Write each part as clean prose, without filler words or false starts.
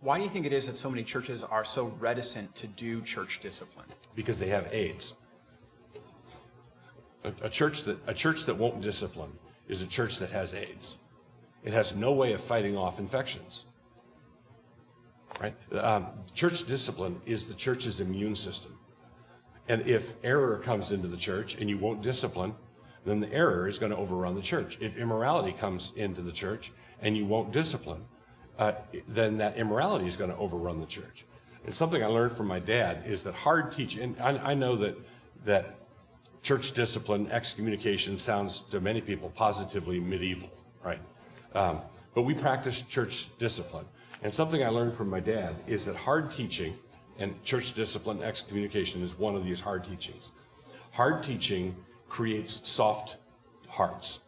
Why do you think it is that so many churches are so reticent to do church discipline? Because they have AIDS. A church that won't discipline is a church that has AIDS. It has no way of fighting off infections. Right? Church discipline is the church's immune system. And if error comes into the church and you won't discipline, then the error is going to overrun the church. If immorality comes into the church and you won't discipline, then that immorality is going to overrun the church. And something I learned from my dad is that hard teaching, and I know that church discipline, excommunication sounds to many people positively medieval, right? But we practice church discipline. And something I learned from my dad is that hard teaching and church discipline, excommunication is one of these hard teachings. Hard teaching creates soft hearts.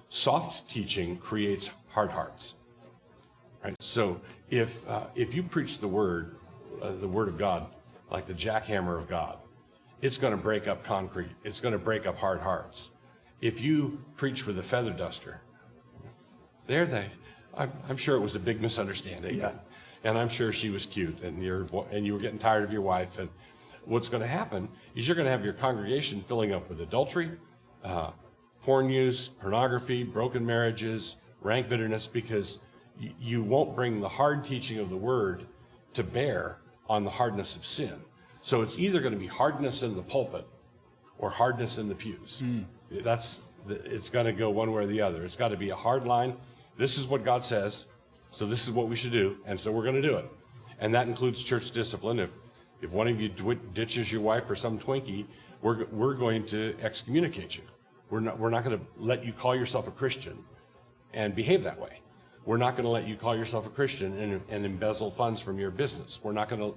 Soft teaching creates hard hearts. Right? So if you preach the word of God, like the jackhammer of God, it's going to break up concrete. It's going to break up hard hearts. If you preach with a feather duster, I'm sure it was a big misunderstanding. Yeah. And I'm sure she was cute, and you were getting tired of your wife. And what's going to happen is you're going to have your congregation filling up with adultery, porn use, pornography, broken marriages, rank bitterness, because you won't bring the hard teaching of the word to bear on the hardness of sin. So it's either going to be hardness in the pulpit or hardness in the pews. It's going to go one way or the other. It's got to be a hard line. This is what God says, so this is what we should do, and so we're going to do it. And that includes church discipline. If one of you ditches your wife for some Twinkie, we're going to excommunicate you. We're not going to let you call yourself a Christian and behave that way. We're not going to let you call yourself a Christian and embezzle funds from your business. We're not going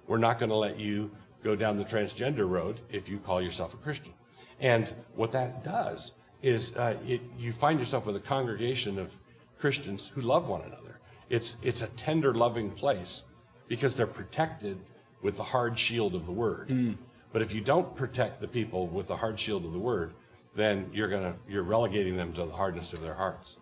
to let you go down the transgender road if you call yourself a Christian. And what that does is you find yourself with a congregation of Christians who love one another. It's a tender, loving place because they're protected with the hard shield of the word. But if you don't protect the people with the hard shield of the word, then you're relegating them to the hardness of their hearts.